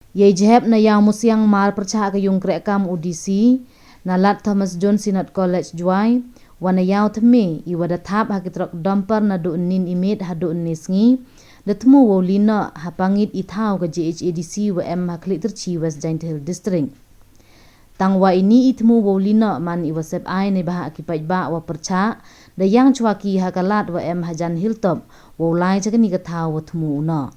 Ye jehep na yang musiang mal percaya ke yung krekam audisi na lat Thomas John Sinat College Juai wana yaw teme I wada thap hakitrok damper na do nin imit ha do nisngi datmu wolina hapangit ithau ke JHADC wa em haklik terci West Giant Hill District. Tangwa ini itmu wolina man I wasep ai ne bah akipai ba wa perca da yang chwaki hakalat wa em hajan hilltop wolai chakani ka thau wa thmu na.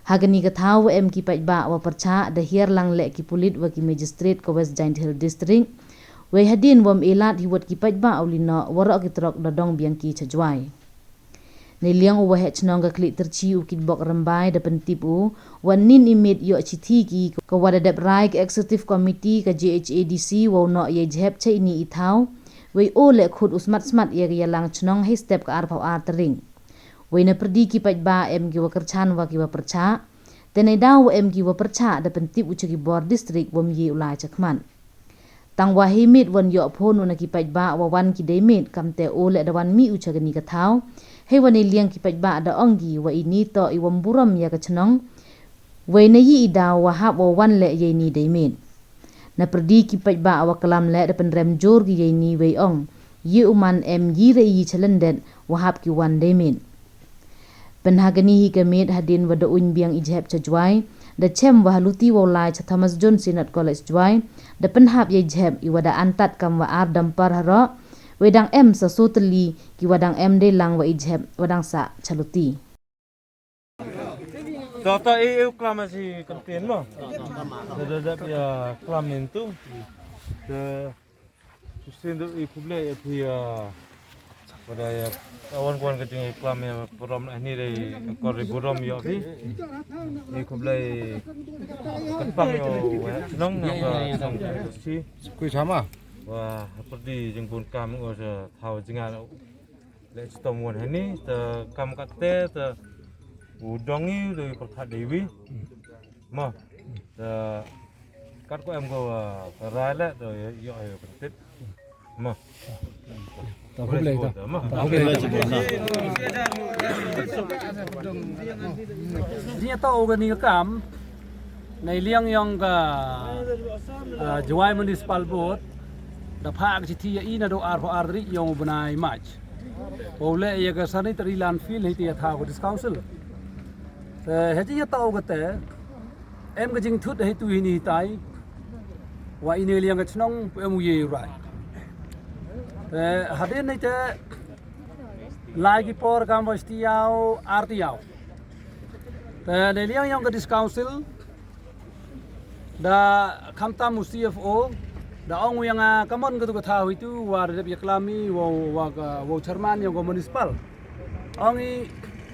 Hagani ka thau wa em kipai ba wa perca da hier lang le ki pulit wa ki magistrate ko West Giant Hill District. Wei hadin wam elat hiwat kipai ba ulina wara kitrok da dong biangki chajwai. Niliang uwa hech nong ka klik terci ukit bok rembai da pentipu wanin imit yo chithi ki ka wada dep rai ka executive committee ka JHADC wa no ye jhep che ini ithau wei o le khut usmat smat ye ya lang chnong he step ka ar phau ar tering wei na perdi ki paj ba em ki wa kerchan wa ki wa percha tenai daw em ki wa percha da pentip uchi ki board district wam ye ulai chakman tang wa himit wan yo phon una ki paj ba wa wan ki demit kamte o le da wan mi ucha gani ka thau he wani liang ki paj ba da ongi wa ini to I wam buram ya ka chnong wei na yi da wa hab wa wan le ye ni demit na perdi ki paj ba wa kalam le da pen rem jor ki ye ni wei ong yi uman em yi re yi chalenden wa hab ki wan demit penhagani hi kemit hadin wa da un biang ijhep chajwai da chem wa haluti wa lai cha Thomas John Sinat College Juai da penhap ye jhep I wada antat kam wa ar dampar hara wedang em sa soteli ki wadang em de lang wa ijhep wadang sa chaluti Data EU klamasi kantin mo. Ada ya klamin tu. The sustain tu ipublik ya pada ya kawan-kawan kecil klamin program ini dari koriburam ya sih. Ipublik kepang yo senang apa sih. Kui sama. Wah, seperti jengpun kami ngos tahu jengal lek cetomon ini te kam kakte te udongi dari perkat dewi mah te kat ko em go rala to yo yo pentit mah Tak boleh tak. mah Dia tahu kan ni kamในเลี้ยงยองกับจวายมุนิสปาลบอร์ดดับภาคที่อีน่าดูอาร์พอาร์ริยองบนายมัชโอเล่ยกับสันนิตรีลานฟิลให้ที่ท้าวดิสคาวน์ซิลแต่เฮจิยะตาวกันแต่เอ็มก็จึงทุดให้ตุยนี่ตายว่าอินเลี้ยงกับชนองเอ็มเย่ไรแต่ฮัดเดนในแต่ลายกิปอร์กัมวัสติยาวอาร์ติยาวแต่ในเลี้ยงยองกับดิสคาวน์ซิลda kamta mu CFO da ong yang kamon gitu kata itu war de yaklami wa chairman yang municipal ong I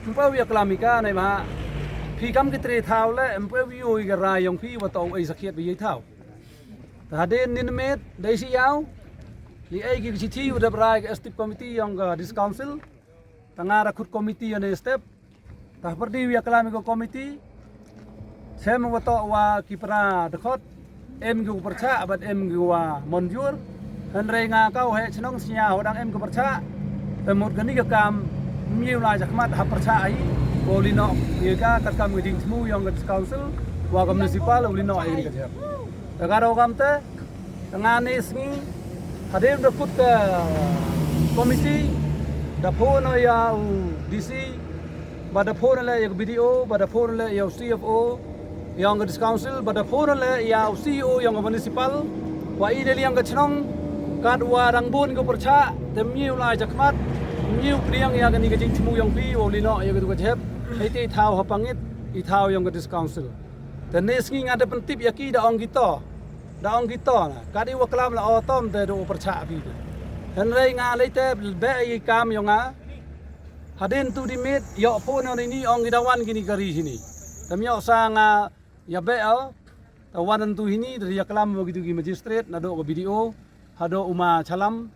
empa yaklami ka nai ma phi kam kitre thaw le empa wi oi ga ra yong phi wa tong ai sakhiat bi thaw ta de nin met dai si yaw li ai gi chi u da bra step committee yang dis council tanga ra khut committee ne step ta perdi yaklami ko committee saya mengotok wa kipra dekot em gu perca abad em gu wa monjur dan renga kau he chnong sia hodang em gu perca temut gani ga kam miu la jakmat ha perca ai bolino ye ka kat kam geding smu yang ga council wa ga municipal bolino ai ga jap dagaro kam te ngane sngi hadir dekut ke komisi dapur no ya DC pada phone le ya video pada phone le ya CFO yang ke council pada phone le ya CEO yang municipal wa ide yang ke chnong kad wa rangbun ke percha temiu la jakmat miu priang ya gani ke jing chmu yang pi olino ya ke jep ite thau hapangit I thau yang ke council dan neski ngada pentip yaki da ong kita na kadi wa klam la otom de do percha pi dan rei nga leite be kam yang hadin tu dimit yo phone ni ong gidawan gini kari sini tamyo sang ya bel tawanan tu ini dari yaklam begitu gi magistrate nado ko video hado uma chalam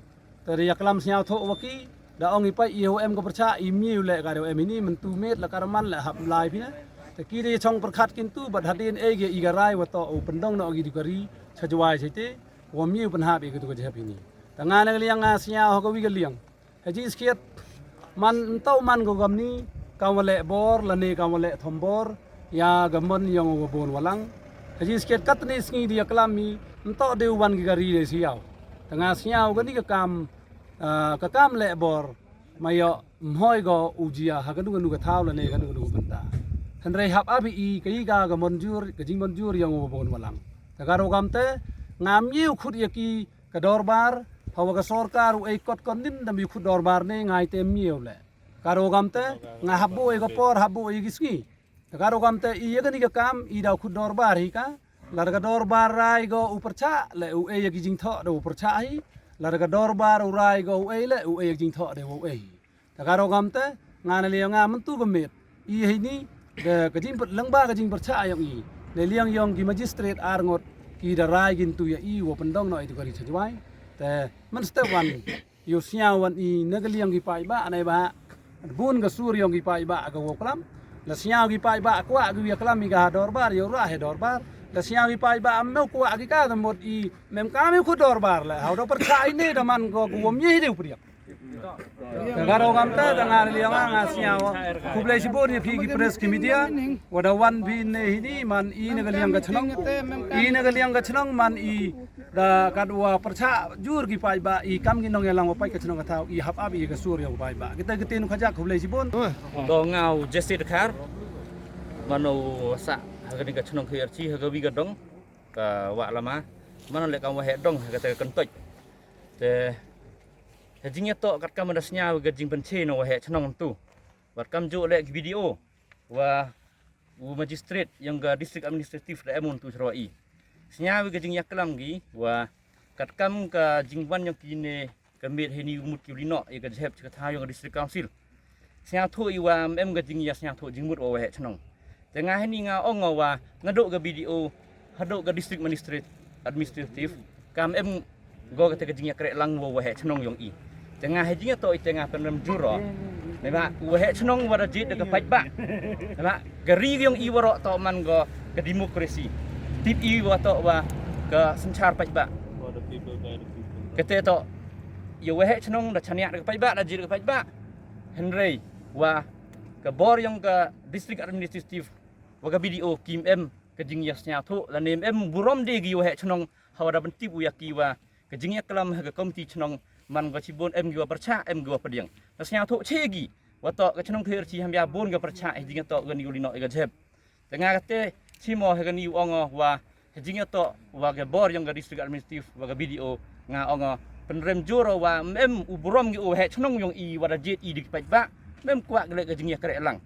dari yaklam siau tho waki da ong ipai IOM ko percha imi le ka em ini mentu met la karman la hap lai pina te kiri chong perkhat kintu bad hadin ge igarai wa to pendong no gi dikari chajwai chite wa mi pan hap ge tu ko jap ini tangan liang siau ko wi ge liang haji skiat man tau man go gamni kawale bor lane kawale thombor ya gamon yang bon walang Haji sikit kat ni sengi dia kelami entok de wan gari de siau. Tengah siau gani ke kam lebor mayo mhoi go ujia ha ganu ganu ka thau la ne ganu ganu banta. Henrei hap abi I kai ga monjur ke jing monjur yang bon walang. Tagaro gamte ngam yiu khut yaki ka dorbar hawa ka sorkar u ikot kondin dam yu khut dorbar ne ngai tem yiu le. Karo gamte nga habu e go por habu e gisngi. Karo gamte iya gani ka kam I da khut dorbar hi ka lar ka dorbar rai go upercha le u e yaki jing tho do upercha hi lar ka dorbar u rai go u e le u e yaki jing tho de u e. Karo gamte ngana le nga mentu gemet I hi ni ke jing lengba ke jing percha yang I le liang yong ki magistrate ar ngot ki da rai gin tu ya I wo pendong no itu kari chajwai te man step one yu siaw wan I ne ke liang ki pai ba anai ba bun ga sur yong ki pai ba ga wo klam la siaw ki pai ba kwa gi ya klam mi ga dorbar yo ra he dorbar la siaw ki pai ba am kwa ki ka da mot I mem ka mi khu dorbar la ha do percha ini da man go wom ye de priak Karo gamta dengan liang ngasnya kublai sibur ni pigi press media wada wan bin ini man I negaliang gachnong man I da kadwa percha jur gi pai ba I kam gi nong elang pai gachnong kathau I hap abi ga sur yang pai ba kita getin khajak kublai sibur do ngau jesi dekhar mano sa hagani gachnong khirchi hagawi gadong ka wa lama mano le kam wa hedong hagata kentoj te Hajingnya to kat kam dasnya gajing penche no wahe chnong tu. Wat kam jo le video wa magistrate yang ga district administratif da emun tu Sarawak. Snya gajing yaklam gi wa kat kam ka jingwan yang kine kambit heni umut ki lino ya ga jeb ka thayo ga district council. Snya thu I wa em gajing ya snya thu jingmut wa wahe chnong. Tengah heni nga ong wa ngaduk ga video haduk ga district administratif kam em go ga gajing yak lang wa wahe chnong yong I. Tengah hajingnya to tengah penem juro. Neba wahe chnong wara jit de pai ba. Neba gari yang I waro to man go ke demokrasi. Tip I wa to wa ke senchar pai ba. Kete to yo wahe chnong da chania de pai ba da jit de pai ba. Henry wa ke bor yang ke district administratif wa ke BDO Kim M ke jingyasnya to la nem em burom de gi wahe chnong hawada bentip u yaki wa ke jingya kelam ke komiti chnong man go cibon em gua percha em gua pediang nasnya tho chegi wato ka chnong kher chi hambia bon ga percha jinga to gan yulino ga jeb tengah kate chimo he gan yu ongo wa jinga to wa ga bor yang ga district administratif wa ga BDO nga ongo penrem juro wa mem ubrom gi o he chnong yong I wa da jet I dik pai ba mem kwa ga jinga kre lang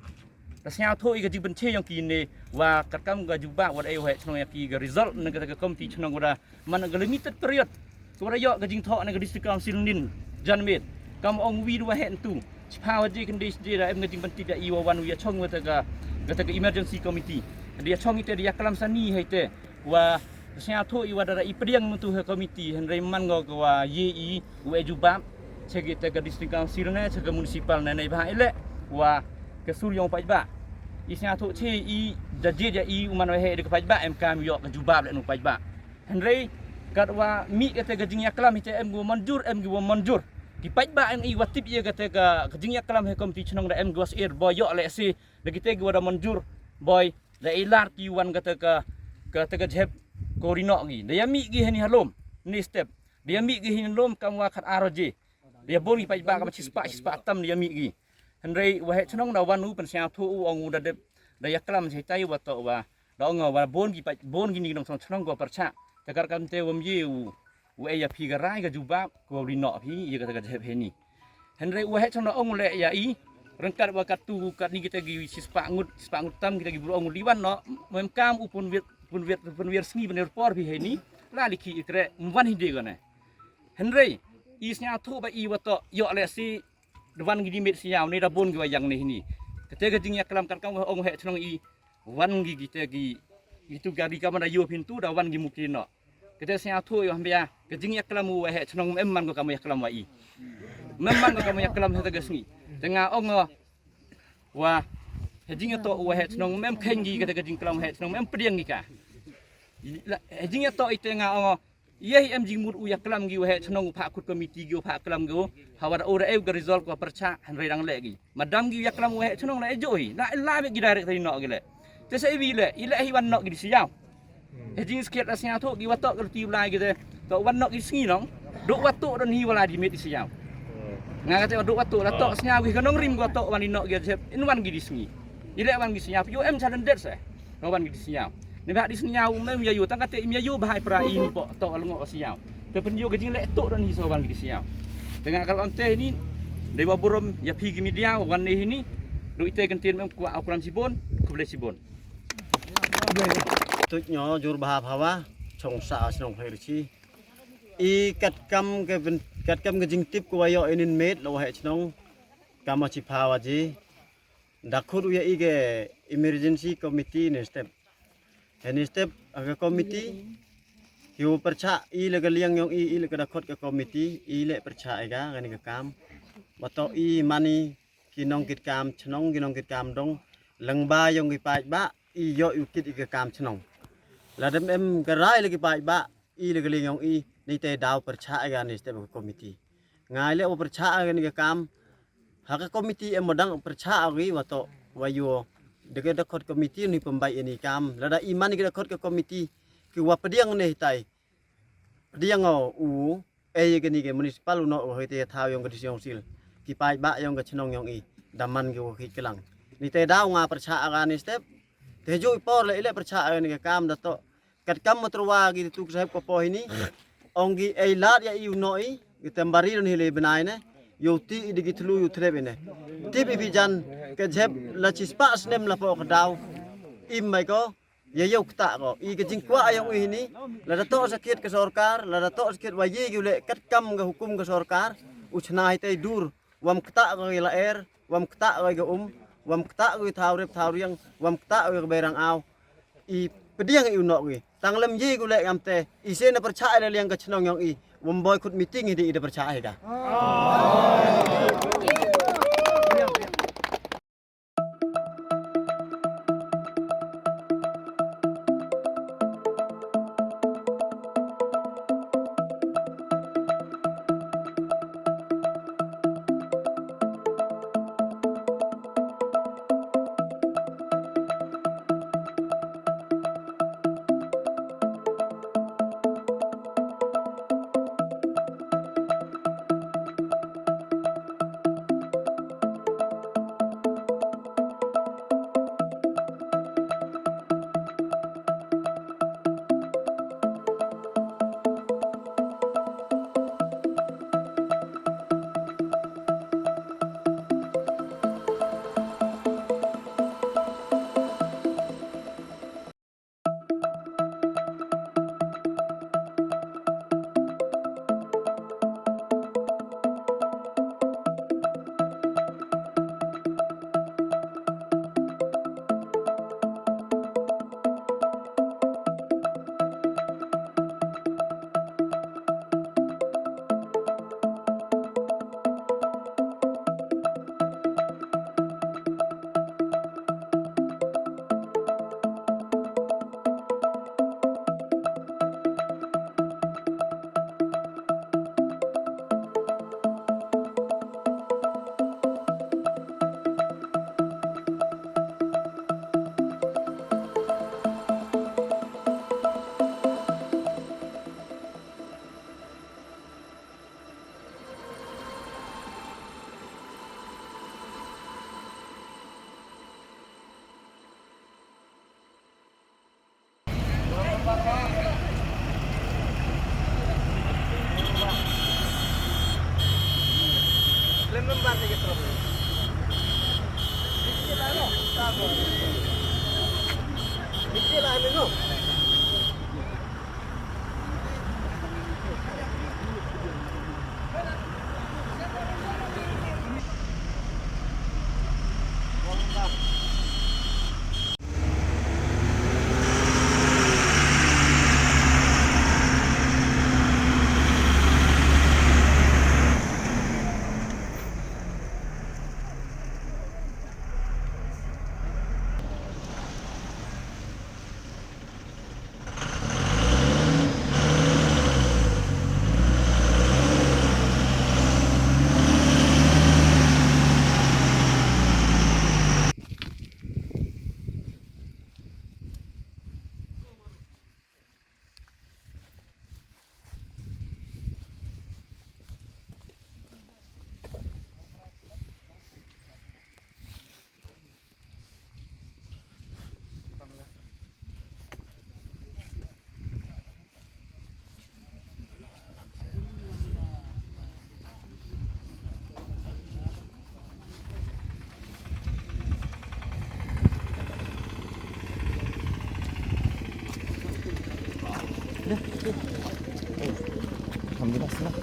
nasnya tho I ga jiben che yong kine wa katkam ga juba wa da he chnong ya ki ga result ne ga komiti chnong wa man ga limited period Kau yo gajing thok na district council nin janmet kam ong wi dua hen tu chpa waji kendis je da em gajing penting da I wan wi chong wata ga emergency committee dia chong ite dia kalam sani haite wa sia tho I wada I pediang tu he committee hen reman go wa ye I we jubab chegi te ga district council na chega municipal na nei ba ele wa ke sur yong pai ba I sia tho che I da je ja I uman we he de pai ba em kam yo ga jubab le nu pai ba hen rei kat wa mi kata gajing yaklam ite em go manjur di pai ba en I watip ye kata ga gajing yaklam he komiti chnong da em go air boy yo le si de kite go da manjur boy da ilar ki wan kata ga jeb korino gi da ya mi gi hani halom ni step dia mi gi hin lom kam wa khat aroje dia bori pai ba ka sispa tam dia mi gi henrei wa he chnong da wan u pen sia thu u ong da de da yaklam se tai wa to wa da ong wa bon gi ni nong chnong go percha Takar kam te wam ye u e ya phi ga rai ga juba ko ri no phi ye ga ga he ni henrei u he chono ong le ya I rengkat wa katu kat ni kita gi sispa ngut tam kita gi buru ong liwan no mem kam u pun wir sngi bener por phi he ni la likhi ikre mwan hi de ga ne henrei I snya thu ba I wa to yo le si dwan gi mit siaw ni da bon gi wa yang ni kete ga jing ya kalam kat kam ong he chono I wan gi kita gi itu gari kam da yo pintu da wan gi mukin no kita sia thu yo hambia ke jing yak kelamu wa he chnong memman go kamu yak kelam wa I memman go kamu yak kelam he tagasni tengah ong wa he jing to wa he chnong mem khengi ke jing kelam he chnong mem pediang gi ka he jing to ite nga ong ye em jing mur u yak kelam gi wa he chnong pha khut komiti gi pha kelam go hawada ora e ga result ko percha han rang le gi madam gi yak kelam wa he chnong la e joi la be gi direct ri no gi le te sai wi le ile hi wan no gi siaw Jing sikit rasnya tu gi watok kerti ulai gitu. Tok wan nok isi nong. Duk watok dan hi wala di met isi yau. Nga kata duk watok la tok snya gi kanong rim watok wan nok gi jep. In wan gi di singi. Ile wan gi sinyap yo em jalan det se. Wan gi di sinyap. Ni ba di sinyap me ya yu tang kata im ya yu bahai pra ini po tok lengo sinyap. Te pen yo gejing le tok dan hi so wan gi di sinyap. Dengan kalau onte ini dewa burom ya pigi media wan ini du ite kentin mem kuat ukuran sibon kuble sibon. Tụi nhỏ jur bahap hawa chong sa snong herchi I cắt cam cái jing tip của ayo inin made lo he snong kama chi phawa ji dakhur ya ige emergency committee ne step ini step aga committee hiu percha I le galiang yong I le dakhot ke committee I le percha ega gani ka kam bato I mani kinong kit kam snong kinong kit kam dong lang ba yong ki pai ba I yo yu kit ke kam snong là đâm em cái rai là cái bài bạ y là cái liên ông y đi tề đào percha cái này step committee ngài lẽ percha cái này cái cam hak cái committee em mà đang percha cái mà to wayu dekat dekat committee ni pembaik ini cam là đã iman cái dekat cái committee cái wa pediang này tai pediang ngau u cái này cái municipal no hơi tề thao yang cái siong sil cái bài bạ yang cái chenong yang y daman cái kelang ni tề đào ngà percha cái này step thế rồi por lại lẽ percha cái này cái cam đó to kat kam matrowa gi tu sahib ko po ini ongi ai lat ya iu noi gi tambari don hile benai ne yo ti di gi tlu yu trebe ne ti bi jan ke jeb la chispa snem la po kadau im mai ko ya yo kta ko I ke jing kwa ayong ini la dato sakit ke sarkar la dato sakit waji gi le kat kam ga hukum ke sarkar uchna tai dur wam kta ga la er wam kta ga wam kta ga thau riang wam kta ga berang au I pediang iu no gi tang lem ji gu le am te I se na percaya le yang ka chnong yong I wom boy khut meeting hi di percaya ka Alhamdulillah senang.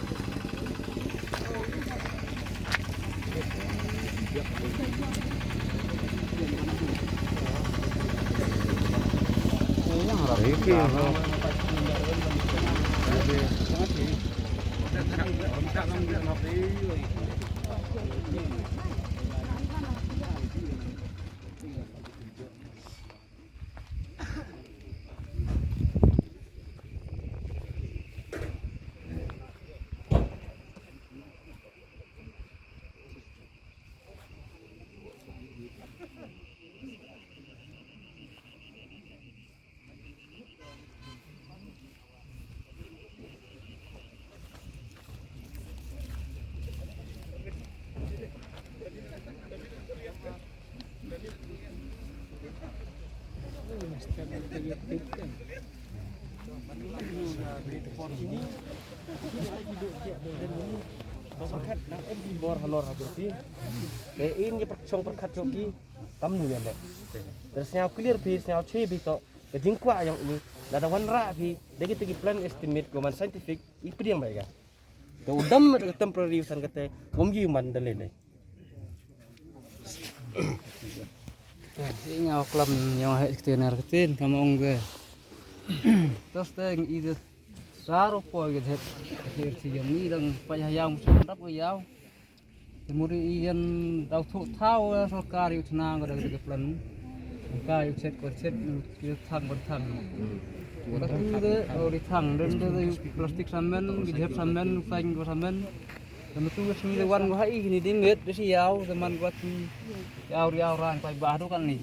Perkat nak di bor halor habis ni. Ini percong perkat joki tam nu ya lek. Terus nyau clear pi nyau chui bi to. Ke jingkwa yang ini ada wan ra pi. Degi tegi plan estimate goman scientific ipi yang baik. Ke udam temporary san kate womgi man dalene. Ini ngau kelam yang hai ketenar keten kamu ongge. Terus teng itu saro po gitu het hier si yang ni dang payahang sandap ko yaw. Temuri ian dau thu thau sarkar yu thna ga de plan. Ka yu set ko set yu thang bon thang. Tapi de ori thang den de plastik samen gitu samen fain ko samen. Temen tu sini wan ko hai ni din nget de si yaw teman ko yaw ran pai ba do kan ni.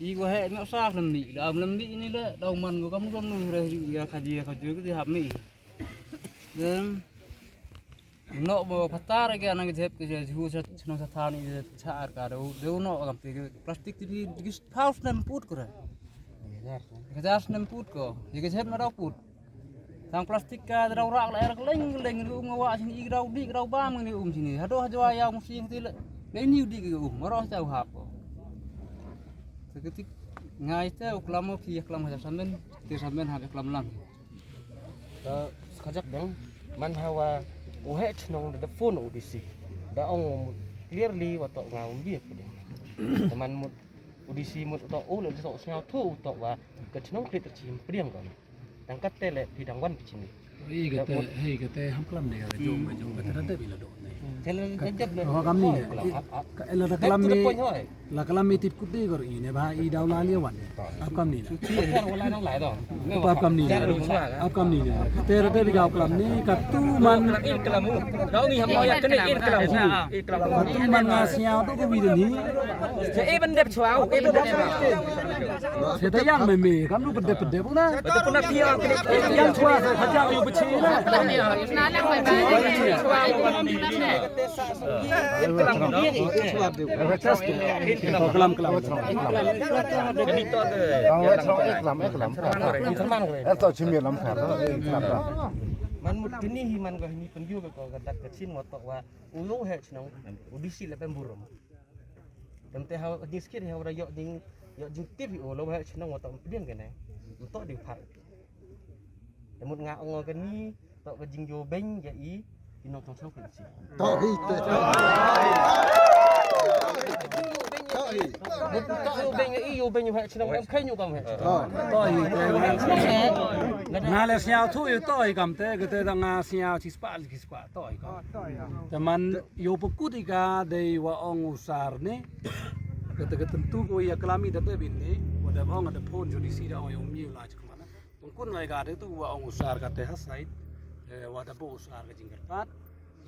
I ko he no sa nem ni da nem ni ni le dau man ko kam kam nu re ya khaji ko di hap ni. Dan no bo patar ke anang jep ke hu sa chno sa thani char ka do no kam te plastik ti house nem put ko re. Kejas nem put ko. Ye ke jep na do put. Tang plastik ka rau rak la leng leng ngawa sini i rau di rau bam ni sini. Hado hajwa ya musi ti le. Ni di ke maro sa hap ko. Seketik ngai te uklamo ki uklam haja samen ti samen ha uklam lang. Sekajap dong man hawa uhe chnong de phone udisi. Da ong clearly wa to ngau bi ko de. Teman mut udisi mut to ul to snau thu to wa ke chnong krit chim priang kon. Tang kat tele pi dang wan pichini. Hei kate ham kelam ni ga jom kate rada bila do. Jalan jajab le. Ho kam ni ela da kelam ni la kelam ni tip kudi gor ini ba I daw la li wan. Ap kam ni. Wala nang lai dong. Ap kam ni. Ap kam ni. Te rada bi ga kelam ni katu man in kelamu dau ni ham ya kene in kelamu katu man nga siao to ko bi ni. e ben dep chwao e ben dep chwao Se ta yang me kam lu pede bu na. betul pun dia kene Yang chua sa khaja yu bchi na. Na lang mai ba chua Kelam kelam. jadi to de Atau cumi lam kar. Man mut kini himan ko hini penju ko gadak kecin motok wa ulu he chnong udisi le pemburum. Dan teh haw diskir haw ra yo ding tip ulu he chnong motok pedian kene. Motok di phak. Mut nga ngo kini tok ke jing jo beng ya I ino tong sok kecil. Tok hi te. Mut tok yo beng I yo beng he chnong em khay nyu kam he. Toi nga le siao thu yu toi kam te ke te da nga siao chi spa toi ka. Teman yo pukut ika de wa ong usar ne. Ke tentu ko ya kelami da te bin ni. Wada bang ada phone jo di si da yo mi la chi mana. Tungkun ngai ga de tu wa ong usar ka te hasait. Wada bo usar ke jinggar pat.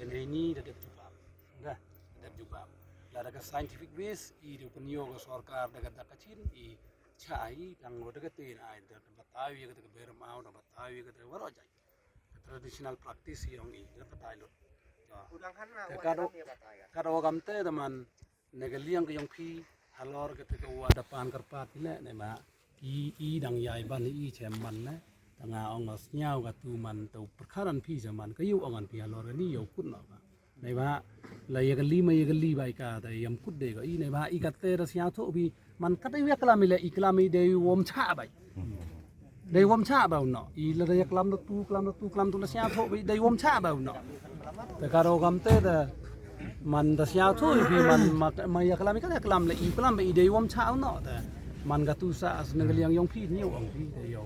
Ini da de jubab. Dah, da jubab. La da scientific base I de penyo ko sarkar da ka kachin I chai tang wada ka tin ai da batawi ka ber mau da batawi ka waro jai. Traditional practice yang I da batai lot. Kado kamte teman negaliang ke yang pi halor ke te wa da pan karpat ne ma I dang yai ban I cheman ne tanga ongos nyau ka tu man tu perkaran pi zaman ke yu ongan pi halor ni yo kun no ba nei ba la ye gali bai ka da yam kut de ga I nei ba I ka te ra sia tho bi man ka te we kala mi le I kala mi de wom cha bai Đây hôm cha bảo nọ, ý là đây làm được tu là xe thôi, đây hôm cha bảo nọ.แต่การเรากำเตะแต่มันแต่เสียทุยพี่มันมาอยากlàm cái làm lại ýก็làmไปอีเดียวhômเช้าเนาะแต่มันก็ตู้สะสนึกเลี้ยงยองพี่นิ้วของพี่เดียว